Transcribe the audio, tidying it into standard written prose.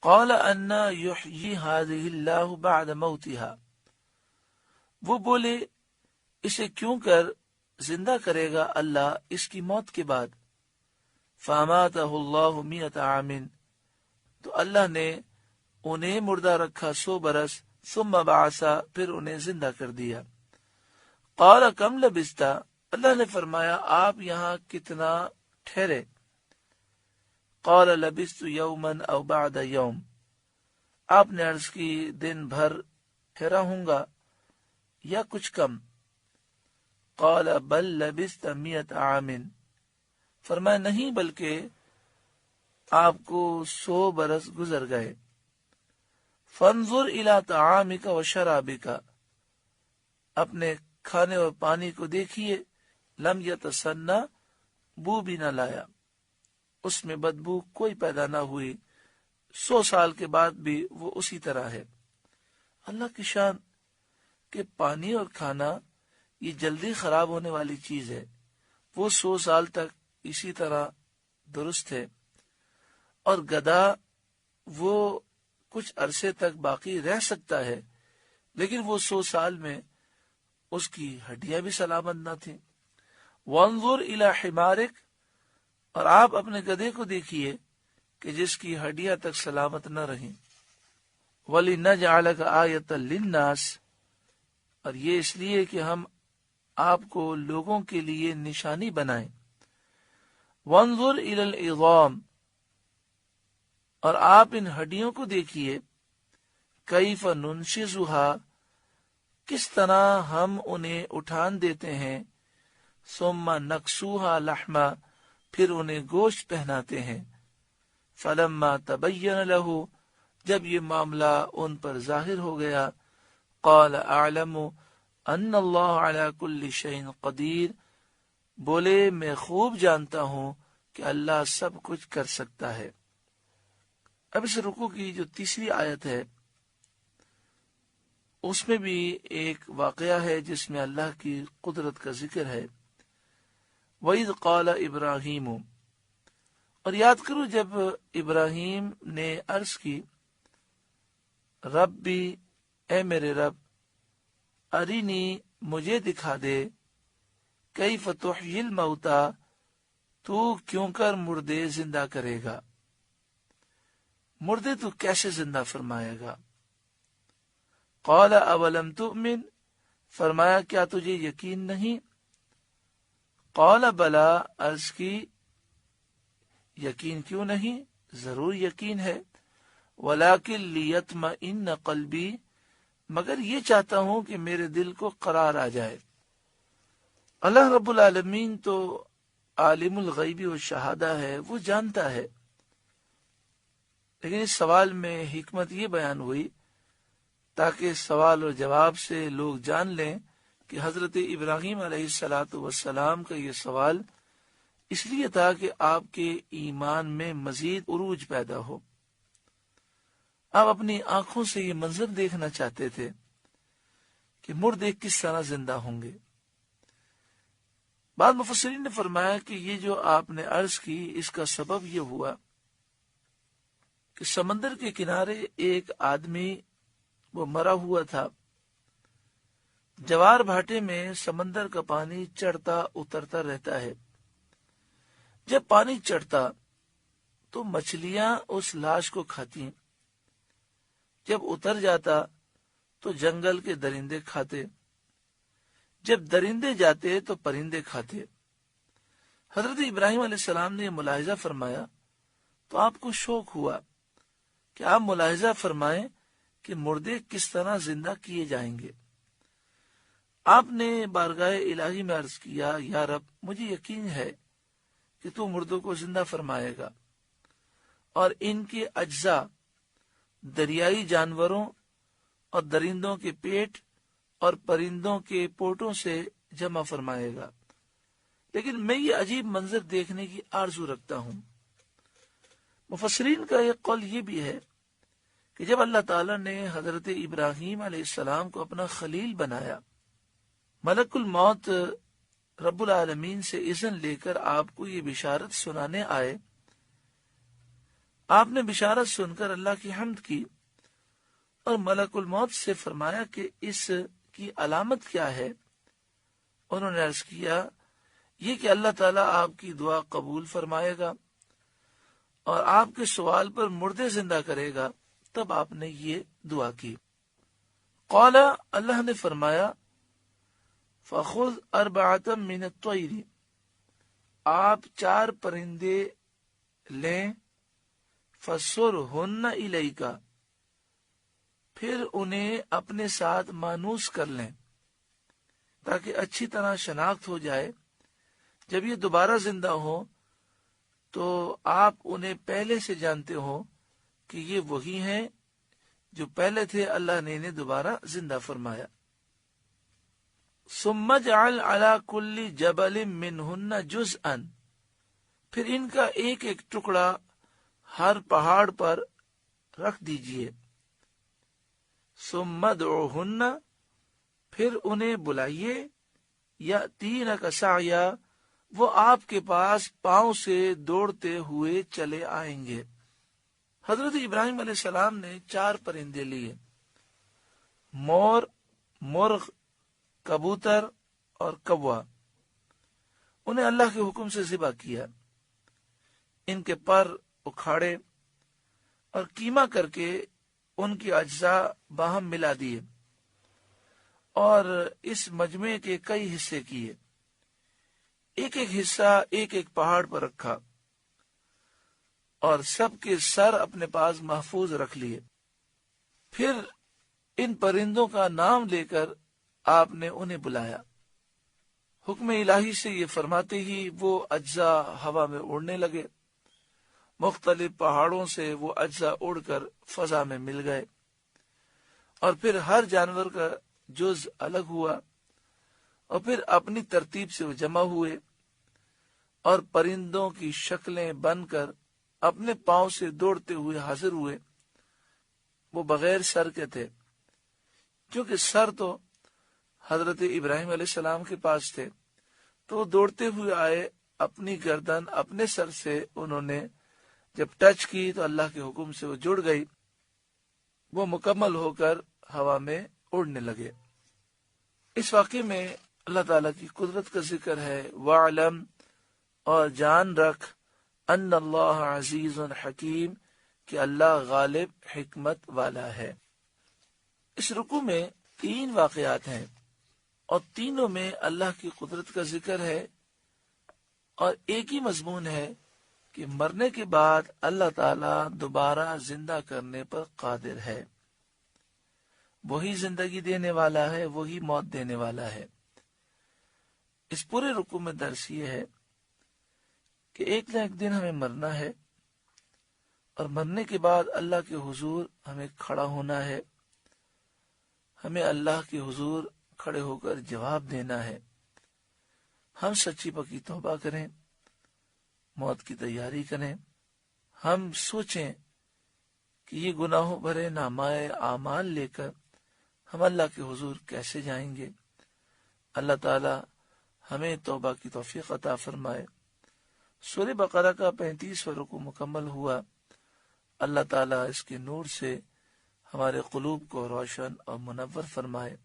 قال انا یحیی هذه اللہ بعد موتها، وہ بولے اسے کیوں کر زندہ کرے گا اللہ اس کی موت کے بعد. فاماتہ اللہ 100 عام، تو اللہ نے انہیں مردہ رکھا 100 برس. ثم بعثا، پھر انہیں زندہ کر دیا. قال کم لبثت، اللہ نے فرمایا آپ یہاں کتنا ٹھہرے. قال لبثت یوما او بعد یوم، آپ نے عرض کی دن بھر ٹھہرا ہوں گا یا کچھ کم. قال بل لبثت 100 عام، فرمایا نہیں بلکہ آپ کو 100 برس گزر گئے. فانظر الى طعامک وشرابک، اپنے کھانے اور پانی کو دیکھیے. لم یتسنى، بو بھی نہ لایا، اس میں بدبو کوئی پیدا نہ ہوئی. 100 سال کے بعد بھی وہ اسی طرح ہے. اللہ کی شان کہ پانی اور کھانا یہ جلدی خراب ہونے والی چیز ہے، وہ 100 سال تک اسی طرح درست ہے. اور گدھا وہ کچھ عرصے تک باقی رہ سکتا ہے، لیکن وہ 100 سال میں اس کی ہڈیاں بھی سلامت نہ تھیں. وانظر الی حمارک، اور آپ اپنے گدھے کو دیکھیے کہ جس کی ہڈیاں تک سلامت نہ رہیں. وَلِنَجْعَلَكَ آیَةً لِلنَّاسِ، اور یہ اس لیے کہ ہم آپ کو لوگوں کے لیے نشانی بنائیں. وانظر الی العظام، اور آپ ان ہڈیوں کو دیکھیے. کیف ننشزها، کس طرح ہم انہیں اٹھان دیتے ہیں. ثم نکسوها لحما، پھر انہیں گوشت پہناتے ہیں. فلما تبین له، جب یہ معاملہ ان پر ظاہر ہو گیا. قال اعلم ان اللہ علی کل شیء قدیر، بولے میں خوب جانتا ہوں کہ اللہ سب کچھ کر سکتا ہے. اب اس رکوع کی جو تیسری آیت ہے اس میں بھی ایک واقعہ ہے جس میں اللہ کی قدرت کا ذکر ہے. وَإِذْ قَالَ إِبْرَاهِيمُ، اور یاد کرو جب ابراہیم نے عرض کی ربی، اے میرے رب، ارینی، مجھے دکھا دے، کیف تحیی الموتى، تو کیوں کر مردے زندہ کرے گا، مردے تو کیسے زندہ فرمائے گا. قال اولم تؤمن، فرمایا کیا تجھے یقین نہیں. قال بلا، عرض کی یقین کیوں نہیں، ضرور یقین ہے. ولکن لیطمئن قلبی، مگر یہ چاہتا ہوں کہ میرے دل کو قرار آ جائے. اللہ رب العالمین تو عالم الغیب والشہادہ ہے، وہ جانتا ہے. لیکن اس سوال میں حکمت یہ بیان ہوئی تاکہ سوال اور جواب سے لوگ جان لیں کہ حضرت ابراہیم علیہ السلام کا یہ سوال اس لیے تھا کہ آپ کے ایمان میں مزید عروج پیدا ہو. آپ اپنی آنکھوں سے یہ منظر دیکھنا چاہتے تھے کہ مردے کس طرح زندہ ہوں گے. بعض مفسرین نے فرمایا کہ یہ جو آپ نے عرض کی اس کا سبب یہ ہوا کہ سمندر کے کنارے ایک آدمی وہ مرا ہوا تھا. جوار بھاٹے میں سمندر کا پانی چڑھتا اترتا رہتا ہے. جب پانی چڑھتا تو مچھلیاں اس لاش کو کھاتی، جب اتر جاتا تو جنگل کے درندے کھاتے، جب درندے جاتے تو پرندے کھاتے. حضرت ابراہیم علیہ السلام نے یہ ملاحظہ فرمایا تو آپ کو شوق ہوا کہ آپ ملاحظہ فرمائیں کہ مردے کس طرح زندہ کیے جائیں گے. آپ نے بارگاہ الہی میں عرض کیا یا رب، مجھے یقین ہے کہ تو مردوں کو زندہ فرمائے گا اور ان کے اجزاء دریائی جانوروں اور درندوں کے پیٹ اور پرندوں کے پوٹوں سے جمع فرمائے گا. لیکن میں یہ عجیب منظر دیکھنے کی آرزو رکھتا ہوں. مفسرین کا ایک قول یہ بھی ہے کہ جب اللہ تعالیٰ نے حضرت ابراہیم علیہ السلام کو اپنا خلیل بنایا، ملک الموت رب العالمین سے اذن لے کر آپ کو یہ بشارت سنانے آئے. آپ نے بشارت سن کر اللہ کی حمد کی اور ملک الموت سے فرمایا کہ اس کی علامت کیا ہے؟ انہوں نے عرض کیا یہ کہ اللہ تعالیٰ آپ کی دعا قبول فرمائے گا اور آپ کے سوال پر مردے زندہ کرے گا۔ تب آپ نے یہ دعا کی۔ قال، اللہ نے فرمایا فخذ اربعۃ من الطیر، آپ 4 پرندے لیں، فصرہن الیک، پھر انہیں اپنے ساتھ مانوس کر لیں تاکہ اچھی طرح شناخت ہو جائے۔ جب یہ دوبارہ زندہ ہو تو آپ انہیں پہلے سے جانتے ہو کہ یہ وہی ہیں جو پہلے تھے، اللہ نے انہیں دوبارہ زندہ فرمایا۔ ثم اجعل علی کل جبل منہن جزءا، پھر ان کا ایک ایک ٹکڑا ہر پہاڑ پر رکھ دیجئے۔ ثم ادعوہن، پھر انہیں بلائیے، یأتینک سعیا، وہ آپ کے پاس پاؤں سے دوڑتے ہوئے چلے آئیں گے۔ حضرت ابراہیم علیہ السلام نے 4 پرندے لیے، مور، مرغ، کبوتر اور کوا۔ انہیں اللہ کے حکم سے ذبح کیا، ان کے پر اکھاڑے اور کیما کر کے ان کی اجزاء باہم ملا دیے اور اس مجموعے کے کئی حصے کیے۔ ایک ایک حصہ ایک ایک پہاڑ پر رکھا اور سب کے سر اپنے پاس محفوظ رکھ لیے۔ پھر ان پرندوں کا نام لے کر آپ نے انہیں بلایا۔ حکم الہی سے یہ فرماتے ہی وہ اجزاء ہوا میں اڑنے لگے، مختلف پہاڑوں سے وہ اجزاء اڑ کر فضا میں مل گئے، اور پھر ہر جانور کا جز الگ ہوا، اور پھر اپنی ترتیب سے وہ جمع ہوئے اور پرندوں کی شکلیں بن کر اپنے پاؤں سے دوڑتے ہوئے حاضر ہوئے۔ وہ بغیر سر کے تھے، کیونکہ سر تو حضرت ابراہیم علیہ السلام کے پاس تھے، تو وہ دوڑتے ہوئے آئے۔ اپنی گردن اپنے سر سے انہوں نے جب ٹچ کی تو اللہ کے حکم سے وہ جڑ گئی، وہ مکمل ہو کر ہوا میں اڑنے لگے۔ اس واقعے میں اللہ تعالیٰ کی قدرت کا ذکر ہے۔ وَعْلَمْ، اور جان رکھ، ان اللہ عزیز حکیم، کہ اللہ غالب حکمت والا ہے۔ اس رکوع میں 3 واقعات ہیں اور تینوں میں اللہ کی قدرت کا ذکر ہے، اور ایک ہی مضمون ہے کہ مرنے کے بعد اللہ تعالیٰ دوبارہ زندہ کرنے پر قادر ہے۔ وہی زندگی دینے والا ہے، وہی موت دینے والا ہے۔ اس پورے رکوع میں درس یہ ہے کہ ایک نہ ایک دن ہمیں مرنا ہے، اور مرنے کے بعد اللہ کے حضور ہمیں کھڑا ہونا ہے، ہمیں اللہ کے حضور کھڑے ہو کر جواب دینا ہے۔ ہم سچی پکی توبہ کریں، موت کی تیاری کریں، ہم سوچیں کہ یہ گناہوں بھرے نامہ اعمال لے کر ہم اللہ کے حضور کیسے جائیں گے۔ اللہ تعالی ہمیں توبہ کی توفیق عطا فرمائے۔ سورہ بقرہ کا 35واں رکوع مکمل ہوا۔ اللہ تعالیٰ اس کے نور سے ہمارے قلوب کو روشن اور منور فرمائے۔